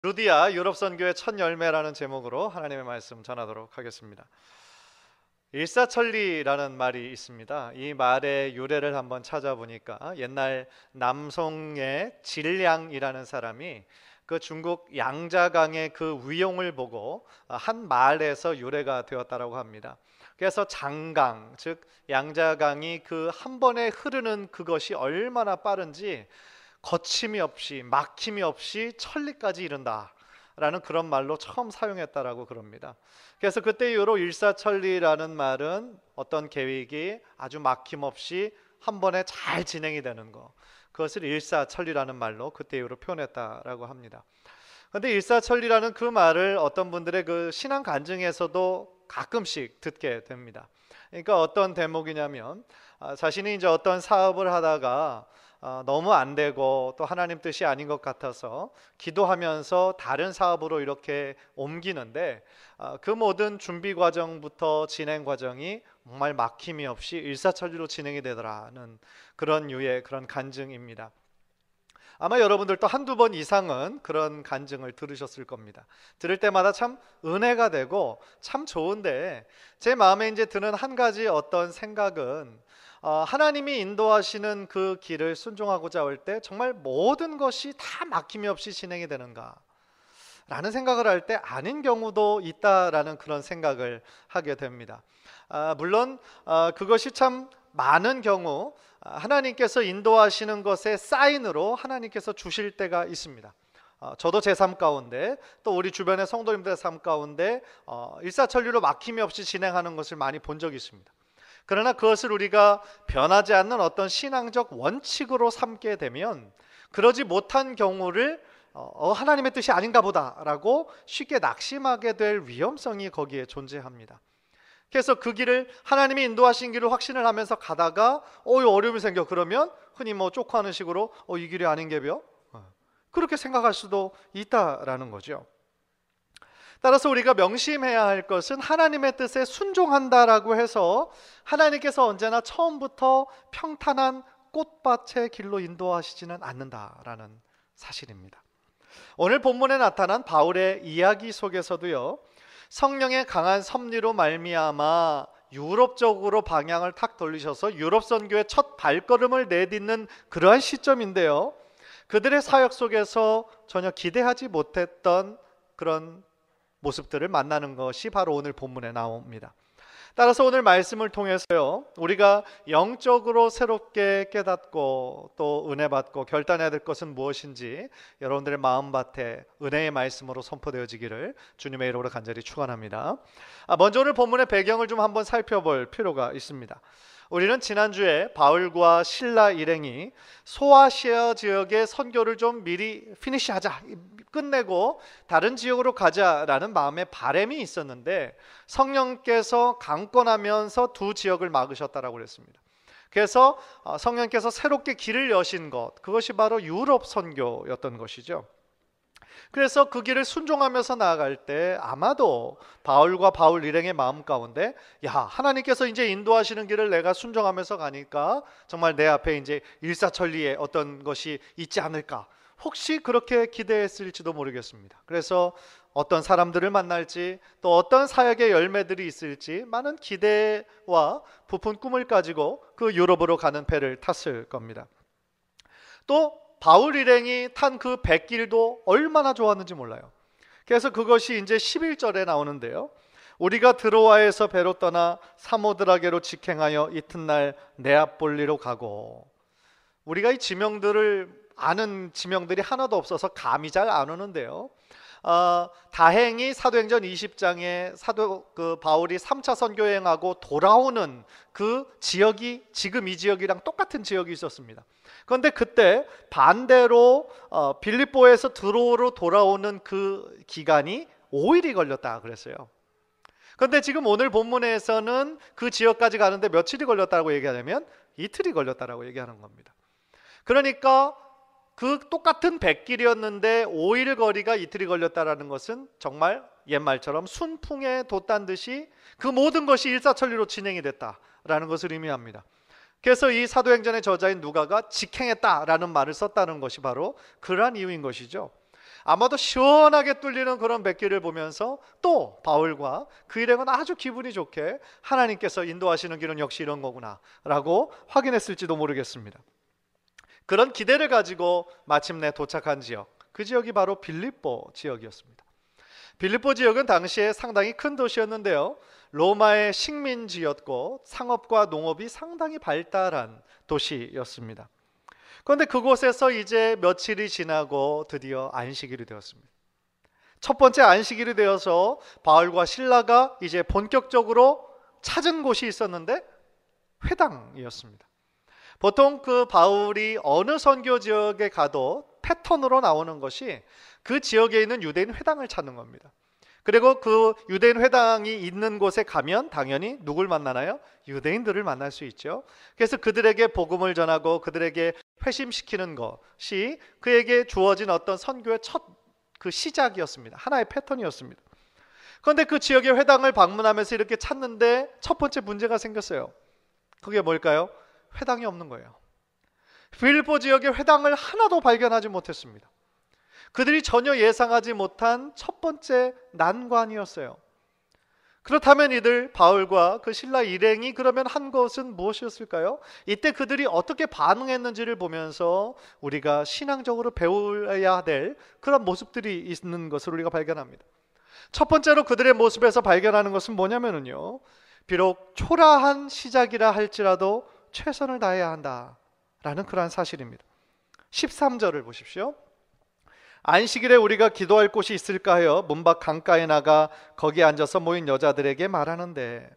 루디아 유럽 선교의 첫 열매라는 제목으로 하나님의 말씀 전하도록 하겠습니다. 일사천리라는 말이 있습니다. 이 말의 유래를 한번 찾아보니까 옛날 남송의 질량이라는 사람이 그 중국 양자강의 그 위용을 보고 한 말에서 유래가 되었다라고 합니다. 그래서 장강, 즉 양자강이 그 한 번에 흐르는 그것이 얼마나 빠른지 거침이 없이 막힘이 없이 천리까지 이른다 라는 그런 말로 처음 사용했다라고 그럽니다. 그래서 그때 이후로 일사천리라는 말은 어떤 계획이 아주 막힘없이 한 번에 잘 진행이 되는 것, 그것을 일사천리라는 말로 그때 이후로 표현했다라고 합니다. 그런데 일사천리라는 그 말을 어떤 분들의 그 신앙 간증에서도 가끔씩 듣게 됩니다. 그러니까 어떤 대목이냐면 자신이 이제 어떤 사업을 하다가 너무 안 되고 또 하나님 뜻이 아닌 것 같아서 기도하면서 다른 사업으로 이렇게 옮기는데 그 모든 준비 과정부터 진행 과정이 정말 막힘이 없이 일사천리로 진행이 되더라는 그런 유의 그런 간증입니다. 아마 여러분들도 한두 번 이상은 그런 간증을 들으셨을 겁니다. 들을 때마다 참 은혜가 되고 참 좋은데, 제 마음에 이제 드는 한 가지 어떤 생각은 하나님이 인도하시는 그 길을 순종하고자 할 때 정말 모든 것이 다 막힘이 없이 진행이 되는가 라는 생각을 할 때 아닌 경우도 있다라는 그런 생각을 하게 됩니다. 물론 그것이 참 많은 경우 하나님께서 인도하시는 것의 사인으로 하나님께서 주실 때가 있습니다. 저도 제 삶 가운데 또 우리 주변의 성도님들의 삶 가운데 일사천리로 막힘이 없이 진행하는 것을 많이 본 적이 있습니다. 그러나 그것을 우리가 변하지 않는 어떤 신앙적 원칙으로 삼게 되면 그러지 못한 경우를 하나님의 뜻이 아닌가 보다라고 쉽게 낙심하게 될 위험성이 거기에 존재합니다. 그래서 그 길을 하나님이 인도하신 길을 확신을 하면서 가다가 어려움이 생겨. 그러면 흔히 뭐 쪽하는 식으로 이 길이 아닌 게벼? 그렇게 생각할 수도 있다라는 거죠. 따라서 우리가 명심해야 할 것은 하나님의 뜻에 순종한다라고 해서 하나님께서 언제나 처음부터 평탄한 꽃밭의 길로 인도하시지는 않는다라는 사실입니다. 오늘 본문에 나타난 바울의 이야기 속에서도요, 성령의 강한 섭리로 말미암아 유럽 쪽으로 방향을 탁 돌리셔서 유럽 선교의 첫 발걸음을 내딛는 그러한 시점인데요, 그들의 사역 속에서 전혀 기대하지 못했던 그런 모습들을 만나는 것이 바로 오늘 본문에 나옵니다. 따라서 오늘 말씀을 통해서요, 우리가 영적으로 새롭게 깨닫고 또 은혜 받고 결단해야 될 것은 무엇인지 여러분들의 마음밭에 은혜의 말씀으로 선포되어지기를 주님의 이름으로 간절히 축원합니다. 먼저 오늘 본문의 배경을 좀 한번 살펴볼 필요가 있습니다. 우리는 지난주에 바울과 실라 일행이 소아시아 지역의 선교를 좀 미리 피니시하자, 끝내고 다른 지역으로 가자라는 마음의 바람이 있었는데 성령께서 강권하면서 두 지역을 막으셨다라고 그랬습니다. 그래서 성령께서 새롭게 길을 여신 것, 그것이 바로 유럽 선교였던 것이죠. 그래서 그 길을 순종하면서 나아갈 때 아마도 바울과 바울 일행의 마음 가운데 하나님께서 이제 인도하시는 길을 내가 순종하면서 가니까 정말 내 앞에 이제 일사천리의 어떤 것이 있지 않을까, 혹시 그렇게 기대했을지도 모르겠습니다. 그래서 어떤 사람들을 만날지 또 어떤 사역의 열매들이 있을지 많은 기대와 부푼 꿈을 가지고 그 유럽으로 가는 배를 탔을 겁니다. 또 바울 일행이 탄 그 뱃길도 얼마나 좋았는지 몰라요. 그래서 그것이 이제 11절에 나오는데요, 우리가 드로아에서 배로 떠나 사모드라게로 직행하여 이튿날 네아폴리로 가고. 우리가 이 지명들을 아는 지명들이 하나도 없어서 감이 잘 안 오는데요, 다행히 사도행전 20장에 바울이 3차 선교여행하고 돌아오는 그 지역이 지금 이 지역이랑 똑같은 지역이 있었습니다. 그런데 그때 반대로 빌립보에서 드로아로 돌아오는 그 기간이 5일이 걸렸다 그랬어요. 그런데 지금 오늘 본문에서는 그 지역까지 가는데 며칠이 걸렸다고 얘기하냐면 이틀이 걸렸다라고 얘기하는 겁니다. 그러니까 그 똑같은 백길이었는데 5일 거리가 이틀이 걸렸다라는 것은 정말 옛말처럼 순풍에 돛단 듯이 그 모든 것이 일사천리로 진행이 됐다라는 것을 의미합니다. 그래서 이 사도행전의 저자인 누가가 직행했다라는 말을 썼다는 것이 바로 그러한 이유인 것이죠. 아마도 시원하게 뚫리는 그런 뱃길을 보면서 또 바울과 그 일행은 아주 기분이 좋게 하나님께서 인도하시는 길은 역시 이런 거구나 라고 확인했을지도 모르겠습니다. 그런 기대를 가지고 마침내 도착한 지역, 그 지역이 바로 빌립보 지역이었습니다. 빌립보 지역은 당시에 상당히 큰 도시였는데요, 로마의 식민지였고 상업과 농업이 상당히 발달한 도시였습니다. 그런데 그곳에서 이제 며칠이 지나고 드디어 안식일이 되었습니다. 첫 번째 안식일이 되어서 바울과 실라가 이제 본격적으로 찾은 곳이 있었는데 회당이었습니다. 보통 그 바울이 어느 선교 지역에 가도 패턴으로 나오는 것이 그 지역에 있는 유대인 회당을 찾는 겁니다. 그리고 그 유대인 회당이 있는 곳에 가면 당연히 누굴 만나나요? 유대인들을 만날 수 있죠. 그래서 그들에게 복음을 전하고 그들에게 회심시키는 것이 그에게 주어진 어떤 선교의 첫 그 시작이었습니다. 하나의 패턴이었습니다. 그런데 그 지역의 회당을 방문하면서 이렇게 찾는데 첫 번째 문제가 생겼어요. 그게 뭘까요? 회당이 없는 거예요. 빌립보 지역의 회당을 하나도 발견하지 못했습니다. 그들이 전혀 예상하지 못한 첫 번째 난관이었어요. 그렇다면 이들 바울과 그 신라 일행이 그러면 한 것은 무엇이었을까요? 이때 그들이 어떻게 반응했는지를 보면서 우리가 신앙적으로 배워야 될 그런 모습들이 있는 것을 우리가 발견합니다. 첫 번째로 그들의 모습에서 발견하는 것은 뭐냐면요, 비록 초라한 시작이라 할지라도 최선을 다해야 한다라는 그러한 사실입니다. 13절을 보십시오. 안식일에 우리가 기도할 곳이 있을까 하여 문 밖 강가에 나가 거기에 앉아서 모인 여자들에게 말하는데,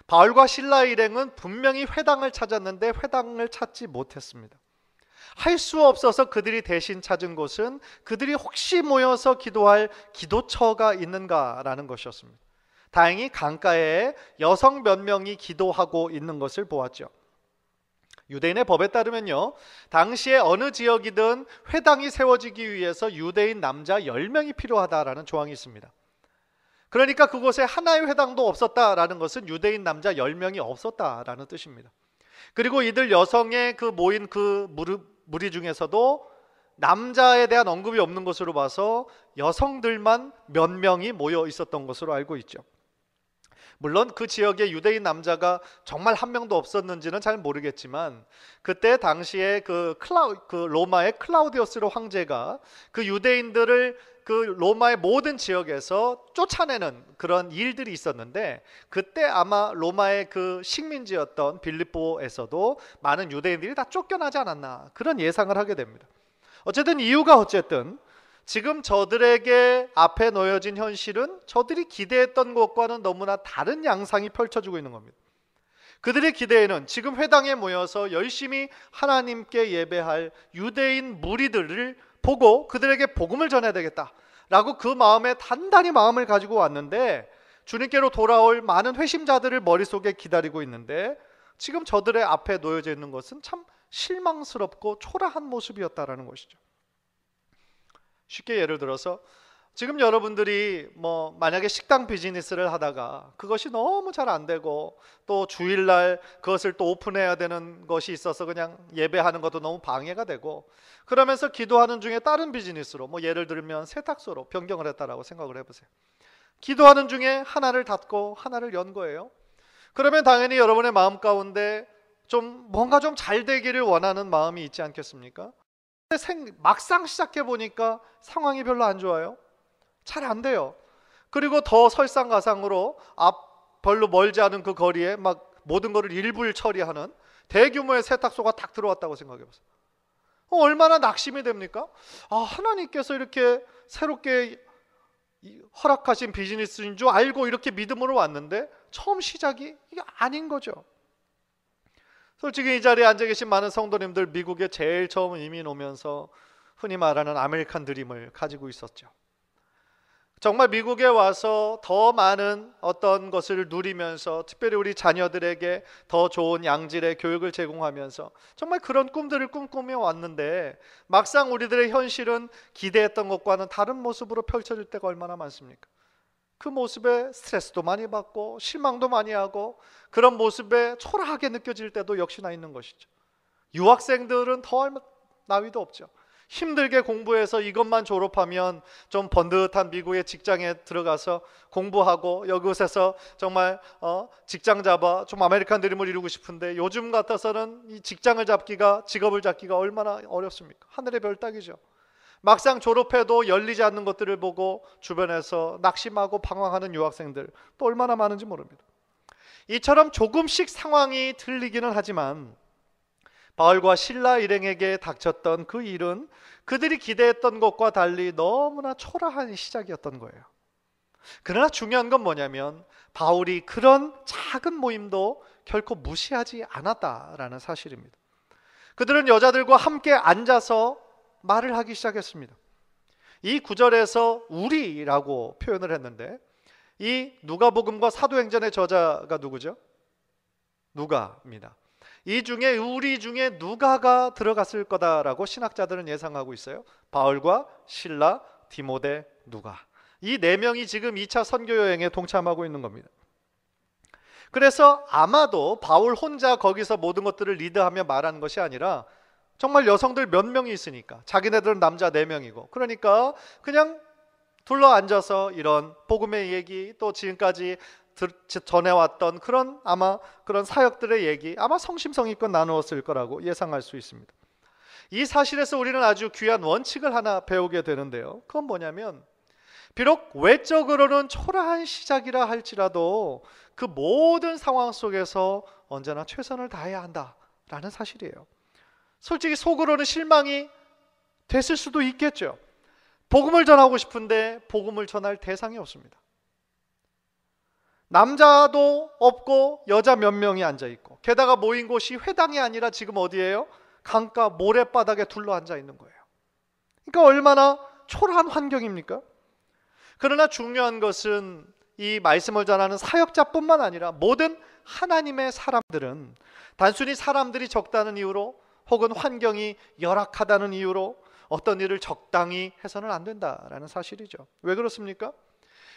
바울과 실라 일행은 분명히 회당을 찾았는데 회당을 찾지 못했습니다. 할 수 없어서 그들이 대신 찾은 곳은 그들이 혹시 모여서 기도할 기도처가 있는가라는 것이었습니다. 다행히 강가에 여성 몇 명이 기도하고 있는 것을 보았죠. 유대인의 법에 따르면요, 당시에 어느 지역이든 회당이 세워지기 위해서 유대인 남자 10명이 필요하다라는 조항이 있습니다. 그러니까 그곳에 하나의 회당도 없었다라는 것은 유대인 남자 10명이 없었다라는 뜻입니다. 그리고 이들 여성의 그 모인 그 무리 중에서도 남자에 대한 언급이 없는 것으로 봐서 여성들만 몇 명이 모여 있었던 것으로 알고 있죠. 물론 그 지역에 유대인 남자가 정말 한 명도 없었는지는 잘 모르겠지만, 그때 당시에 그 로마의 클라우디우스 황제가 그 유대인들을 그 로마의 모든 지역에서 쫓아내는 그런 일들이 있었는데, 그때 아마 로마의 그 식민지였던 빌립보에서도 많은 유대인들이 다 쫓겨나지 않았나, 그런 예상을 하게 됩니다. 어쨌든 이유가 지금 저들에게 앞에 놓여진 현실은 저들이 기대했던 것과는 너무나 다른 양상이 펼쳐지고 있는 겁니다. 그들의 기대에는 지금 회당에 모여서 열심히 하나님께 예배할 유대인 무리들을 보고 그들에게 복음을 전해야 되겠다라고 그 마음에 단단히 마음을 가지고 왔는데, 주님께로 돌아올 많은 회심자들을 머릿속에 기다리고 있는데, 지금 저들의 앞에 놓여져 있는 것은 참 실망스럽고 초라한 모습이었다라는 것이죠. 쉽게 예를 들어서 지금 여러분들이 만약에 식당 비즈니스를 하다가 그것이 너무 잘 안 되고 또 주일날 그것을 또 오픈해야 되는 것이 있어서 그냥 예배하는 것도 너무 방해가 되고, 그러면서 기도하는 중에 다른 비즈니스로 예를 들면 세탁소로 변경을 했다라고 생각을 해보세요. 기도하는 중에 하나를 닫고 하나를 연 거예요. 그러면 당연히 여러분의 마음 가운데 뭔가 좀 잘 되기를 원하는 마음이 있지 않겠습니까? 막상 시작해 보니까 상황이 별로 안 좋아요. 잘 안 돼요. 그리고 더 설상가상으로 별로 멀지 않은 그 거리에 막 모든 것을 일불 처리하는 대규모의 세탁소가 딱 들어왔다고 생각해 보세요. 얼마나 낙심이 됩니까? 하나님께서 이렇게 새롭게 허락하신 비즈니스인 줄 알고 이렇게 믿음으로 왔는데 처음 시작이 이게 아닌 거죠. 솔직히 이 자리에 앉아 계신 많은 성도님들, 미국에 제일 처음 이민 오면서 흔히 말하는 아메리칸 드림을 가지고 있었죠. 정말 미국에 와서 더 많은 어떤 것을 누리면서, 특별히 우리 자녀들에게 더 좋은 양질의 교육을 제공하면서 정말 그런 꿈들을 꿈꾸며 왔는데, 막상 우리들의 현실은 기대했던 것과는 다른 모습으로 펼쳐질 때가 얼마나 많습니까? 그 모습에 스트레스도 많이 받고 실망도 많이 하고 그런 모습에 초라하게 느껴질 때도 역시나 있는 것이죠. 유학생들은 더 나위도 없죠. 힘들게 공부해서 이것만 졸업하면 좀 번듯한 미국의 직장에 들어가서 공부하고 이곳에서 정말 직장 잡아 좀 아메리칸 드림을 이루고 싶은데 요즘 같아서는 이 직장을 잡기가, 직업을 잡기가 얼마나 어렵습니까? 하늘의 별 따기죠. 막상 졸업해도 열리지 않는 것들을 보고 주변에서 낙심하고 방황하는 유학생들 또 얼마나 많은지 모릅니다. 이처럼 조금씩 상황이 틀리기는 하지만 바울과 실라 일행에게 닥쳤던 그 일은 그들이 기대했던 것과 달리 너무나 초라한 시작이었던 거예요. 그러나 중요한 건 뭐냐면 바울이 그런 작은 모임도 결코 무시하지 않았다라는 사실입니다. 그들은 여자들과 함께 앉아서 말을 하기 시작했습니다. 이 구절에서 우리라고 표현을 했는데 이 누가복음과 사도행전의 저자가 누구죠? 누가입니다. 이 중에 우리 중에 누가가 들어갔을 거다라고 신학자들은 예상하고 있어요. 바울과 실라, 디모데, 누가. 이 네 명이 지금 2차 선교 여행에 동참하고 있는 겁니다. 그래서 아마도 바울 혼자 거기서 모든 것들을 리드하며 말하는 것이 아니라 정말 여성들 몇 명이 있으니까, 자기네들은 남자 4명이고, 그러니까 그냥 둘러 앉아서 이런 복음의 얘기, 또 지금까지 전해왔던 그런 사역들의 얘기 아마 성심성의껏 나누었을 거라고 예상할 수 있습니다. 이 사실에서 우리는 아주 귀한 원칙을 하나 배우게 되는데요. 그건 뭐냐면 비록 외적으로는 초라한 시작이라 할지라도 그 모든 상황 속에서 언제나 최선을 다해야 한다라는 사실이에요. 솔직히 속으로는 실망이 됐을 수도 있겠죠. 복음을 전하고 싶은데 복음을 전할 대상이 없습니다. 남자도 없고 여자 몇 명이 앉아있고, 게다가 모인 곳이 회당이 아니라 지금 어디예요? 강가 모래바닥에 둘러앉아 있는 거예요. 그러니까 얼마나 초라한 환경입니까? 그러나 중요한 것은 이 말씀을 전하는 사역자뿐만 아니라 모든 하나님의 사람들은 단순히 사람들이 적다는 이유로 혹은 환경이 열악하다는 이유로 어떤 일을 적당히 해서는 안 된다라는 사실이죠. 왜 그렇습니까?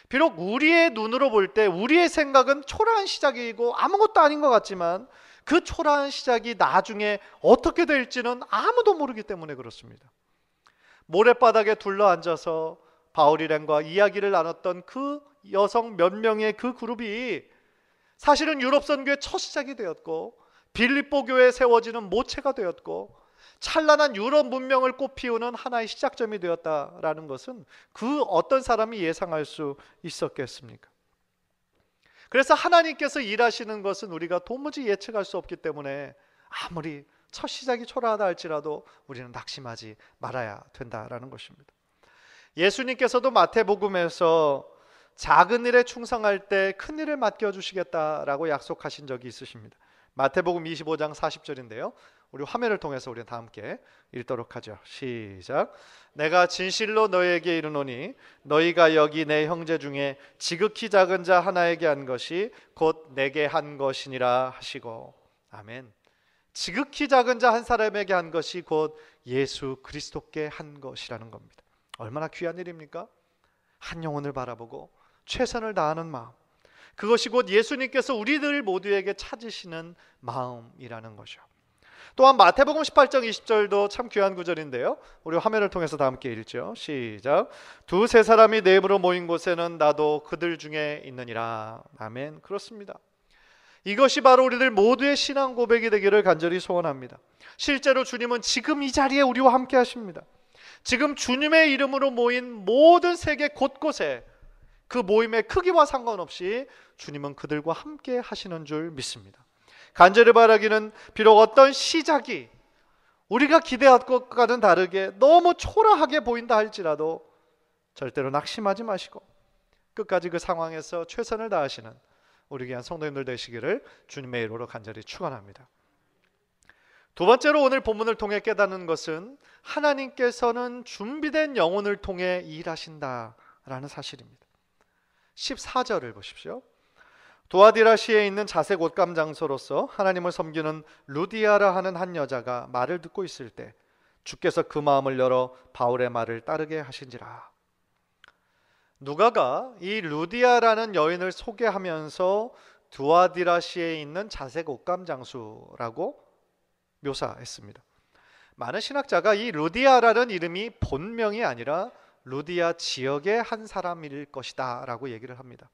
비록 우리의 눈으로 볼 때 우리의 생각은 초라한 시작이고 아무것도 아닌 것 같지만 그 초라한 시작이 나중에 어떻게 될지는 아무도 모르기 때문에 그렇습니다. 모래바닥에 둘러앉아서 바울 일행과 이야기를 나눴던 그 여성 몇 명의 그 그룹이 사실은 유럽 선교의 첫 시작이 되었고, 빌립보 교회에 세워지는 모체가 되었고, 찬란한 유럽 문명을 꽃피우는 하나의 시작점이 되었다라는 것은 그 어떤 사람이 예상할 수 있었겠습니까? 그래서 하나님께서 일하시는 것은 우리가 도무지 예측할 수 없기 때문에 아무리 첫 시작이 초라하다 할지라도 우리는 낙심하지 말아야 된다라는 것입니다. 예수님께서도 마태복음에서 작은 일에 충성할 때 큰 일을 맡겨주시겠다라고 약속하신 적이 있으십니다. 마태복음 25장 40절인데요. 우리 화면을 통해서 우리는 다 함께 읽도록 하죠. 시작. 내가 진실로 너희에게 이르노니 너희가 여기 내 형제 중에 지극히 작은 자 하나에게 한 것이 곧 내게 한 것이니라 하시고. 아멘. 지극히 작은 자 한 사람에게 한 것이 곧 예수 그리스도께 한 것이라는 겁니다. 얼마나 귀한 일입니까? 한 영혼을 바라보고 최선을 다하는 마음, 그것이 곧 예수님께서 우리들 모두에게 찾으시는 마음이라는 거죠. 또한 마태복음 18장 20절도 참 귀한 구절인데요. 우리 화면을 통해서 다 함께 읽죠. 시작. 두세 사람이 내 이름으로 모인 곳에는 나도 그들 중에 있느니라. 아멘. 그렇습니다. 이것이 바로 우리들 모두의 신앙 고백이 되기를 간절히 소원합니다. 실제로 주님은 지금 이 자리에 우리와 함께 하십니다. 지금 주님의 이름으로 모인 모든 세계 곳곳에 그 모임의 크기와 상관없이 주님은 그들과 함께 하시는 줄 믿습니다. 간절히 바라기는 비록 어떤 시작이 우리가 기대한 것과는 다르게 너무 초라하게 보인다 할지라도 절대로 낙심하지 마시고 끝까지 그 상황에서 최선을 다하시는 우리 귀한 성도님들 되시기를 주님의 이름으로 간절히 축원합니다. 두 번째로 오늘 본문을 통해 깨닫는 것은 하나님께서는 준비된 영혼을 통해 일하신다라는 사실입니다. 14절을 보십시오. 도아디라시에 있는 자색 옷감 장소로서 하나님을 섬기는 루디아라 하는 한 여자가 말을 듣고 있을 때 주께서 그 마음을 열어 바울의 말을 따르게 하신지라. 누가가 이 루디아라는 여인을 소개하면서 두아디라시에 있는 자색 옷감 장수라고 묘사했습니다. 많은 신학자가 이 루디아라는 이름이 본명이 아니라 루디아 지역의 한 사람일 것이다 라고 얘기를 합니다.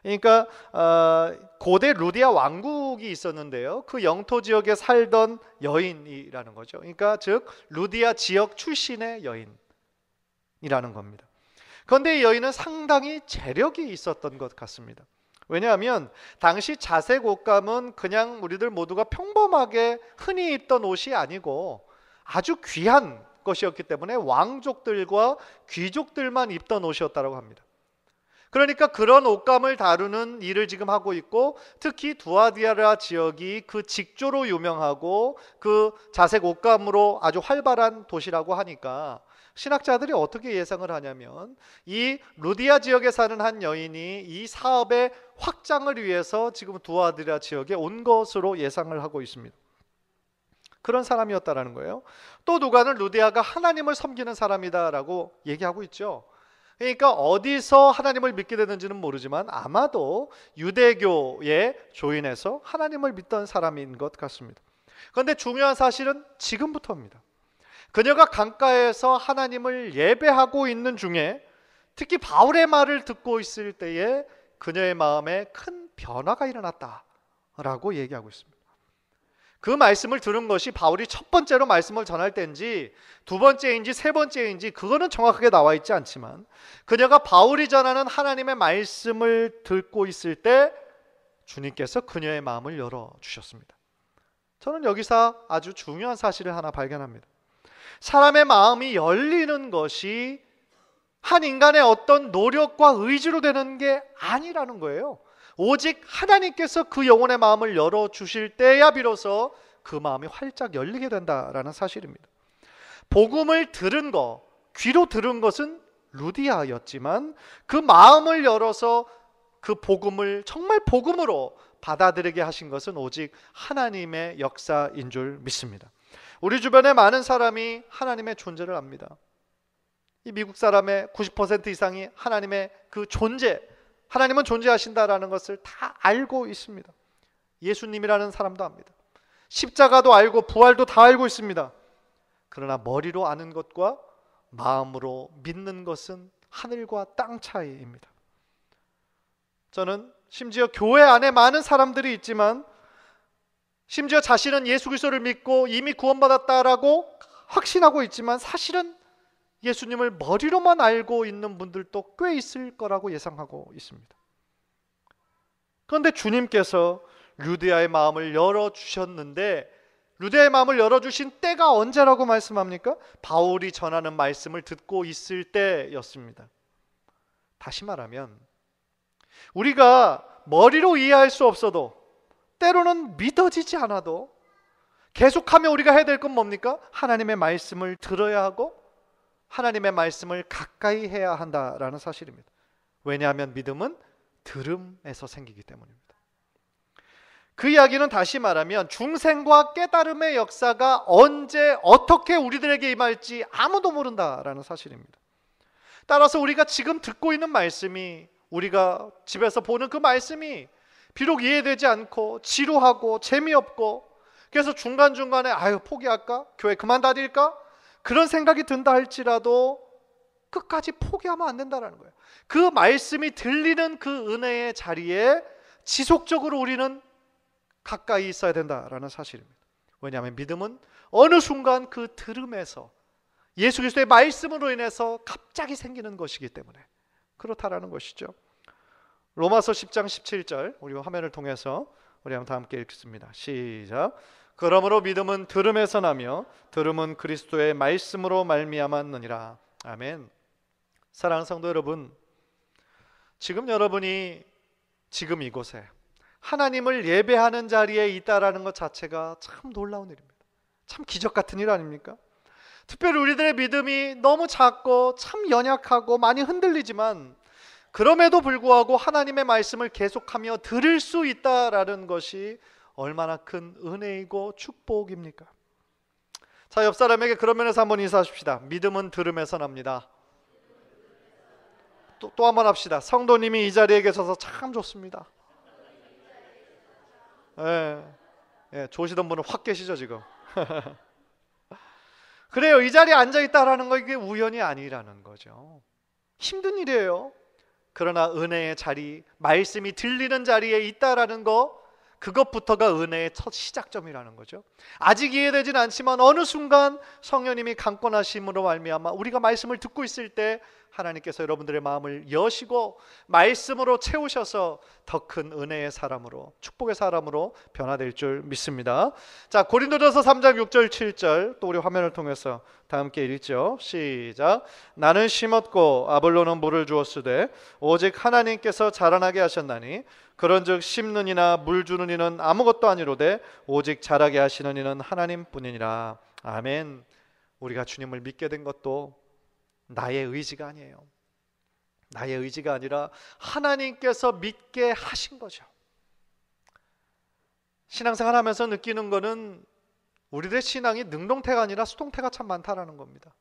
그러니까 고대 루디아 왕국이 있었는데요, 그 영토 지역에 살던 여인이라는 거죠. 그러니까 즉 루디아 지역 출신의 여인이라는 겁니다. 그런데 이 여인은 상당히 재력이 있었던 것 같습니다. 왜냐하면 당시 자색 옷감은 그냥 우리들 모두가 평범하게 흔히 입던 옷이 아니고 아주 귀한 것이었기 때문에 왕족들과 귀족들만 입던 옷이었다고 합니다. 그러니까 그런 옷감을 다루는 일을 지금 하고 있고, 특히 두아디아라 지역이 그 직조로 유명하고 그 자색 옷감으로 아주 활발한 도시라고 하니까 신학자들이 어떻게 예상을 하냐면 이 루디아 지역에 사는 한 여인이 이 사업의 확장을 위해서 지금 두아디아라 지역에 온 것으로 예상을 하고 있습니다. 그런 사람이었다라는 거예요. 또 누가는 루디아가 하나님을 섬기는 사람이다라고 얘기하고 있죠. 그러니까 어디서 하나님을 믿게 됐는지는 모르지만 아마도 유대교에 조인해서 하나님을 믿던 사람인 것 같습니다. 그런데 중요한 사실은 지금부터입니다. 그녀가 강가에서 하나님을 예배하고 있는 중에 특히 바울의 말을 듣고 있을 때에 그녀의 마음에 큰 변화가 일어났다라고 얘기하고 있습니다. 그 말씀을 들은 것이 바울이 첫 번째로 말씀을 전할 때인지 두 번째인지 세 번째인지 그거는 정확하게 나와 있지 않지만, 그녀가 바울이 전하는 하나님의 말씀을 듣고 있을 때 주님께서 그녀의 마음을 열어주셨습니다. 저는 여기서 아주 중요한 사실을 하나 발견합니다. 사람의 마음이 열리는 것이 한 인간의 어떤 노력과 의지로 되는 게 아니라는 거예요. 오직 하나님께서 그 영혼의 마음을 열어주실 때야 비로소 그 마음이 활짝 열리게 된다라는 사실입니다. 복음을 들은 것, 귀로 들은 것은 루디아였지만 그 마음을 열어서 그 복음을 정말 복음으로 받아들이게 하신 것은 오직 하나님의 역사인 줄 믿습니다. 우리 주변에 많은 사람이 하나님의 존재를 압니다. 이 미국 사람의 90% 이상이 하나님의 그 존재, 하나님은 존재하신다라는 것을 다 알고 있습니다. 예수님이라는 사람도 압니다. 십자가도 알고 부활도 다 알고 있습니다. 그러나 머리로 아는 것과 마음으로 믿는 것은 하늘과 땅 차이입니다. 저는 심지어 교회 안에 많은 사람들이 있지만 심지어 자신은 예수 그리스도를 믿고 이미 구원받았다라고 확신하고 있지만 사실은 예수님을 머리로만 알고 있는 분들도 꽤 있을 거라고 예상하고 있습니다. 그런데 주님께서 루디아의 마음을 열어주셨는데, 루디아의 마음을 열어주신 때가 언제라고 말씀합니까? 바울이 전하는 말씀을 듣고 있을 때였습니다. 다시 말하면 우리가 머리로 이해할 수 없어도, 때로는 믿어지지 않아도 계속하면 우리가 해야 될 건 뭡니까? 하나님의 말씀을 들어야 하고 하나님의 말씀을 가까이 해야 한다라는 사실입니다. 왜냐하면 믿음은 들음에서 생기기 때문입니다. 그 이야기는 다시 말하면 중생과 깨달음의 역사가 언제 어떻게 우리들에게 임할지 아무도 모른다라는 사실입니다. 따라서 우리가 지금 듣고 있는 말씀이, 우리가 집에서 보는 그 말씀이 비록 이해되지 않고 지루하고 재미없고 그래서 중간중간에 포기할까? 교회 그만 다닐까? 그런 생각이 든다 할지라도 끝까지 포기하면 안 된다는 거예요. 그 말씀이 들리는 그 은혜의 자리에 지속적으로 우리는 가까이 있어야 된다라는 사실입니다. 왜냐하면 믿음은 어느 순간 그 들음에서 예수 그리스도의 말씀으로 인해서 갑자기 생기는 것이기 때문에 그렇다라는 것이죠. 로마서 10장 17절 우리 화면을 통해서 우리 한번 다 함께 읽습니다. 시작. 그러므로 믿음은 들음에서 나며 들음은 그리스도의 말씀으로 말미암았느니라. 아멘. 사랑하는 성도 여러분, 지금 여러분이 지금 이곳에 하나님을 예배하는 자리에 있다라는 것 자체가 참 놀라운 일입니다. 참 기적 같은 일 아닙니까? 특별히 우리들의 믿음이 너무 작고 참 연약하고 많이 흔들리지만 그럼에도 불구하고 하나님의 말씀을 계속하며 들을 수 있다라는 것이 얼마나 큰 은혜이고 축복입니까? 자, 옆 사람에게 그런 면에서 한번 인사하십시다. 믿음은 들음에서 납니다. 또 한 번 합시다. 성도님이 이 자리에 계셔서 참 좋습니다. 예, 조시던 분은 확 계시죠 지금. 그래요. 이 자리에 앉아있다라는 거 이게 우연이 아니라는 거죠. 힘든 일이에요. 그러나 은혜의 자리, 말씀이 들리는 자리에 있다라는 거, 그것부터가 은혜의 첫 시작점이라는 거죠. 아직 이해되진 않지만 어느 순간 성령님이 강권하심으로 말미암아 우리가 말씀을 듣고 있을 때 하나님께서 여러분들의 마음을 여시고 말씀으로 채우셔서 더 큰 은혜의 사람으로, 축복의 사람으로 변화될 줄 믿습니다. 자, 고린도전서 3장 6절 7절 또 우리 화면을 통해서 다 함께 읽죠. 시작. 나는 심었고 아볼로는 물을 주었으되 오직 하나님께서 자라나게 하셨나니 그런즉 심는 이나 물 주는 이는 아무것도 아니로되 오직 자라게 하시는 이는 하나님뿐이니라. 아멘. 우리가 주님을 믿게 된 것도 나의 의지가 아니에요. 나의 의지가 아니라 하나님께서 믿게 하신 거죠. 신앙생활 하면서 느끼는 거는 우리들의 신앙이 능동태가 아니라 수동태가 참 많다라는 겁니다.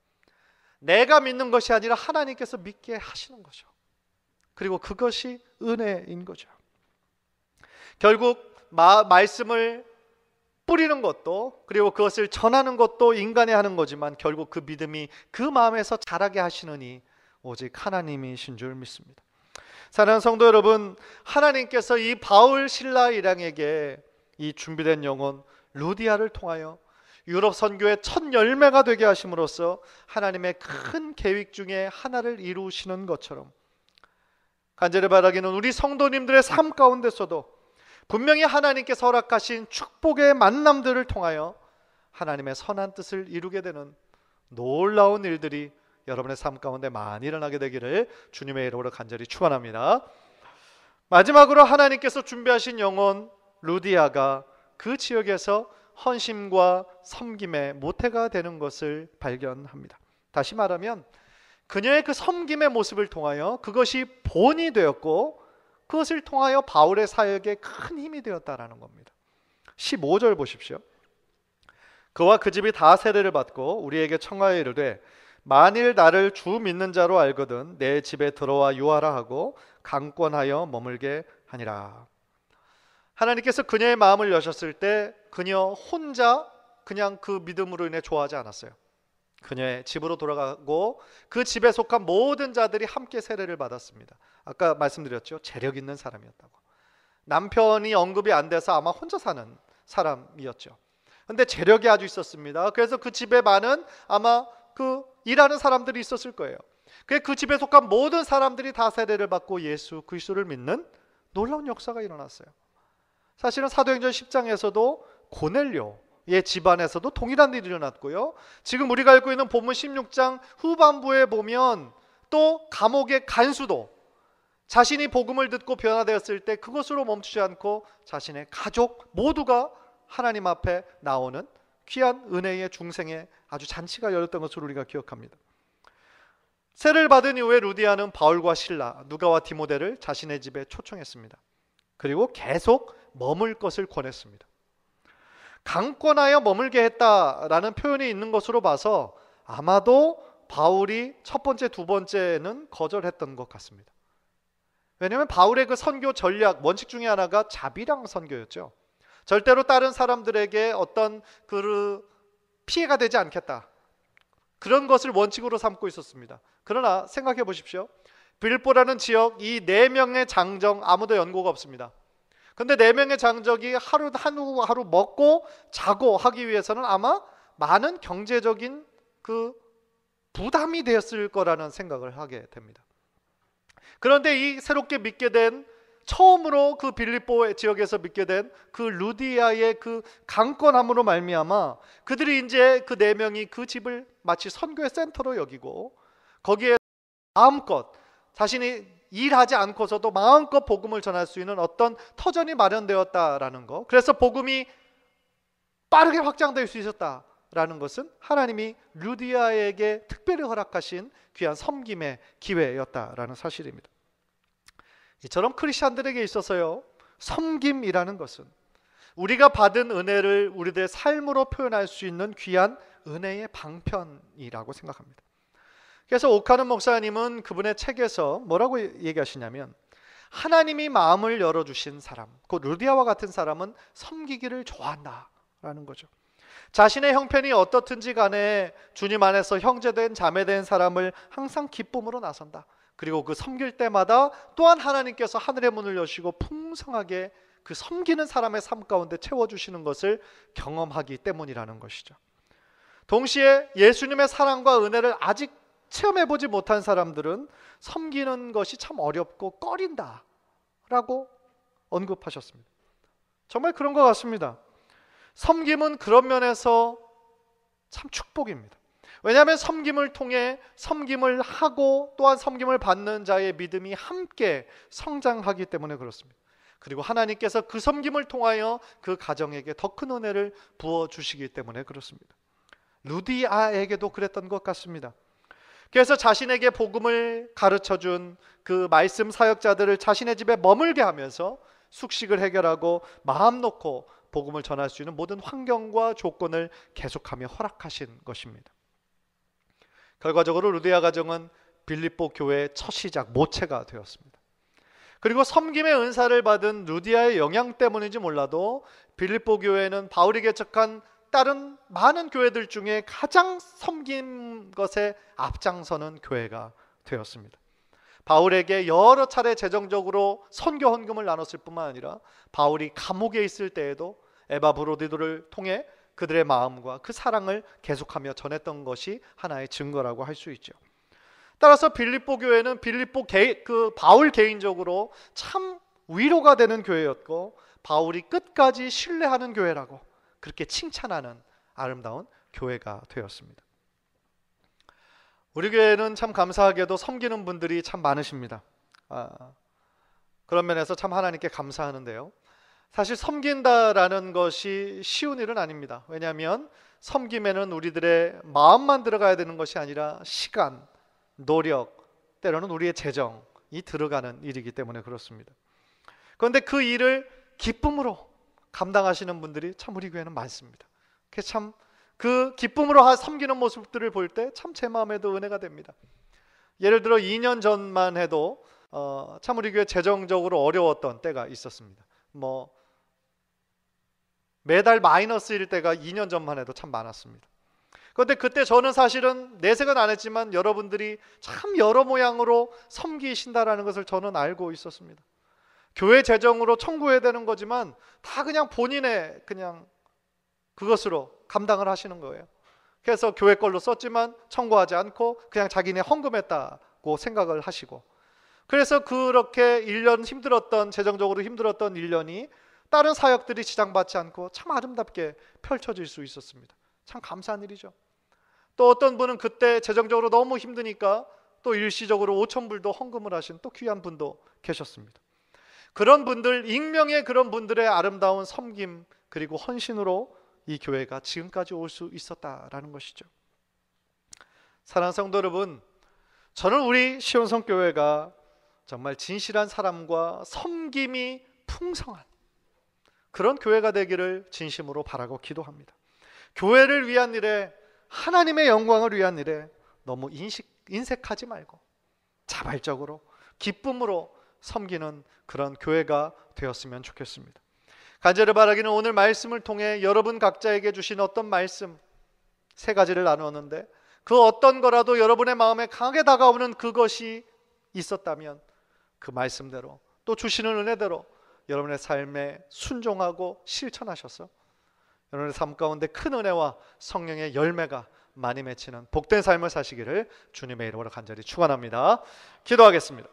내가 믿는 것이 아니라 하나님께서 믿게 하시는 거죠. 그리고 그것이 은혜인 거죠. 결국 말씀을 뿌리는 것도, 그리고 그것을 전하는 것도 인간이 하는 거지만 결국 그 믿음이 그 마음에서 자라게 하시느니 오직 하나님이신 줄 믿습니다. 사랑하는 성도 여러분, 하나님께서 이 바울 실라 일행에게 이 준비된 영혼 루디아를 통하여 유럽 선교의 첫 열매가 되게 하심으로써 하나님의 큰 계획 중에 하나를 이루시는 것처럼 간절히 바라기는 우리 성도님들의 삶 가운데서도 분명히 하나님께서 허락하신 축복의 만남들을 통하여 하나님의 선한 뜻을 이루게 되는 놀라운 일들이 여러분의 삶 가운데 많이 일어나게 되기를 주님의 이름으로 간절히 축원합니다. 마지막으로 하나님께서 준비하신 영혼 루디아가 그 지역에서 헌신과 섬김의 모태가 되는 것을 발견합니다. 다시 말하면 그녀의 그 섬김의 모습을 통하여 그것이 본이 되었고 그것을 통하여 바울의 사역에 큰 힘이 되었다라는 겁니다. 15절 보십시오. 그와 그 집이 다 세례를 받고 우리에게 청하여 이르되 만일 나를 주 믿는 자로 알거든 내 집에 들어와 유하라 하고 강권하여 머물게 하니라. 하나님께서 그녀의 마음을 여셨을 때 그녀 혼자 그냥 그 믿음으로 인해 좋아하지 않았어요. 그녀의 집으로 돌아가고 그 집에 속한 모든 자들이 함께 세례를 받았습니다. 아까 말씀드렸죠. 재력 있는 사람이었다고. 남편이 언급이 안 돼서 아마 혼자 사는 사람이었죠. 근데 재력이 아주 있었습니다. 그래서 그 집에 많은 아마 그 일하는 사람들이 있었을 거예요. 그 집에 속한 모든 사람들이 다 세례를 받고 예수 그리스도를 믿는 놀라운 역사가 일어났어요. 사실은 사도행전 10장에서도 고넬료의 집안에서도 동일한 일이 일어났고요. 지금 우리가 읽고 있는 본문 16장 후반부에 보면 또 감옥의 간수도 자신이 복음을 듣고 변화되었을 때 그것으로 멈추지 않고 자신의 가족 모두가 하나님 앞에 나오는 귀한 은혜의 중생의 아주 잔치가 열렸던 것으로 우리가 기억합니다. 세례를 받은 이후에 루디아는 바울과 실라, 누가와 디모데를 자신의 집에 초청했습니다. 그리고 계속 머물 것을 권했습니다. 강권하여 머물게 했다라는 표현이 있는 것으로 봐서 아마도 바울이 첫 번째, 두 번째는 거절했던 것 같습니다. 왜냐하면 바울의 그 선교 전략, 원칙 중에 하나가 자비랑 선교였죠. 절대로 다른 사람들에게 어떤 그 피해가 되지 않겠다. 그런 것을 원칙으로 삼고 있었습니다. 그러나 생각해 보십시오. 빌립보라는 지역 이 4명의 장정 아무도 연고가 없습니다. 근데 4명의 장적이 하루 먹고 자고 하기 위해서는 아마 많은 경제적인 그 부담이 되었을 거라는 생각을 하게 됩니다. 그런데 이 새롭게 믿게 된 처음으로 그 빌립보 지역에서 믿게 된 그 루디아의 그 강권함으로 말미암아 그들이 이제 그 4명이 그 집을 마치 선교의 센터로 여기고 거기에 마음껏 자신이 일하지 않고서도 마음껏 복음을 전할 수 있는 어떤 터전이 마련되었다라는 거. 그래서 복음이 빠르게 확장될 수 있었다라는 것은 하나님이 루디아에게 특별히 허락하신 귀한 섬김의 기회였다라는 사실입니다. 이처럼 크리스찬들에게 있어서요, 섬김이라는 것은 우리가 받은 은혜를 우리들의 삶으로 표현할 수 있는 귀한 은혜의 방편이라고 생각합니다. 그래서 오카는 목사님은 그분의 책에서 뭐라고 얘기하시냐면 하나님이 마음을 열어주신 사람, 곧 루디아와 같은 사람은 섬기기를 좋아한다라는 거죠. 자신의 형편이 어떻든지 간에 주님 안에서 형제된 자매된 사람을 항상 기쁨으로 나선다. 그리고 그 섬길 때마다 또한 하나님께서 하늘의 문을 여시고 풍성하게 그 섬기는 사람의 삶 가운데 채워주시는 것을 경험하기 때문이라는 것이죠. 동시에 예수님의 사랑과 은혜를 아직 체험해보지 못한 사람들은 섬기는 것이 참 어렵고 꺼린다 라고 언급하셨습니다. 정말 그런 것 같습니다. 섬김은 그런 면에서 참 축복입니다. 왜냐하면 섬김을 통해 섬김을 하고 또한 섬김을 받는 자의 믿음이 함께 성장하기 때문에 그렇습니다. 그리고 하나님께서 그 섬김을 통하여 그 가정에게 더 큰 은혜를 부어주시기 때문에 그렇습니다. 루디아에게도 그랬던 것 같습니다. 그래서 자신에게 복음을 가르쳐준 그 말씀 사역자들을 자신의 집에 머물게 하면서 숙식을 해결하고 마음 놓고 복음을 전할 수 있는 모든 환경과 조건을 계속하며 허락하신 것입니다. 결과적으로 루디아 가정은 빌립보 교회의 첫 시작, 모체가 되었습니다. 그리고 섬김의 은사를 받은 루디아의 영향 때문인지 몰라도 빌립보 교회는 바울이 개척한 다른 많은 교회들 중에 가장 섬긴 것에 앞장서는 교회가 되었습니다. 바울에게 여러 차례 재정적으로 선교 헌금을 나눴을 뿐만 아니라 바울이 감옥에 있을 때에도 에바브로디도를 통해 그들의 마음과 그 사랑을 계속하며 전했던 것이 하나의 증거라고 할 수 있죠. 따라서 빌립보 교회는 바울 개인적으로 참 위로가 되는 교회였고 바울이 끝까지 신뢰하는 교회라고 그렇게 칭찬하는 아름다운 교회가 되었습니다. 우리 교회는 참 감사하게도 섬기는 분들이 참 많으십니다. 그런 면에서 참 하나님께 감사하는데요. 사실 섬긴다라는 것이 쉬운 일은 아닙니다. 왜냐하면 섬김에는 우리들의 마음만 들어가야 되는 것이 아니라 시간, 노력, 때로는 우리의 재정이 들어가는 일이기 때문에 그렇습니다. 그런데 그 일을 기쁨으로 감당하시는 분들이 참 우리 교회는 많습니다. 그래서 참 그 기쁨으로 섬기는 모습들을 볼 때 참 제 마음에도 은혜가 됩니다. 예를 들어 2년 전만 해도 참 우리 교회 재정적으로 어려웠던 때가 있었습니다. 매달 마이너스일 때가 2년 전만 해도 참 많았습니다. 그런데 그때 저는 사실은 내색은 안 했지만 여러분들이 참 여러 모양으로 섬기신다라는 것을 저는 알고 있었습니다. 교회 재정으로 청구해야 되는 거지만 다 그냥 본인의 그냥 그것으로 감당을 하시는 거예요. 그래서 교회 걸로 썼지만 청구하지 않고 그냥 자기네 헌금했다고 생각을 하시고, 그래서 그렇게 1년 재정적으로 힘들었던 1년이 다른 사역들이 지장받지 않고 참 아름답게 펼쳐질 수 있었습니다. 참 감사한 일이죠. 또 어떤 분은 그때 재정적으로 너무 힘드니까 또 일시적으로 5,000불도 헌금을 하신 또 귀한 분도 계셨습니다. 그런 분들, 익명의 그런 분들의 아름다운 섬김 그리고 헌신으로 이 교회가 지금까지 올 수 있었다라는 것이죠. 사랑하는 성도 여러분, 저는 우리 시온성교회가 정말 진실한 사람과 섬김이 풍성한 그런 교회가 되기를 진심으로 바라고 기도합니다. 교회를 위한 일에, 하나님의 영광을 위한 일에 너무 인색하지 말고 자발적으로 기쁨으로 섬기는 그런 교회가 되었으면 좋겠습니다. 간절히 바라기는 오늘 말씀을 통해 여러분 각자에게 주신 어떤 말씀 3가지를 나누었는데 그 어떤 거라도 여러분의 마음에 강하게 다가오는 그것이 있었다면 그 말씀대로 또 주시는 은혜대로 여러분의 삶에 순종하고 실천하셔서 여러분의 삶 가운데 큰 은혜와 성령의 열매가 많이 맺히는 복된 삶을 사시기를 주님의 이름으로 간절히 축원합니다. 기도하겠습니다.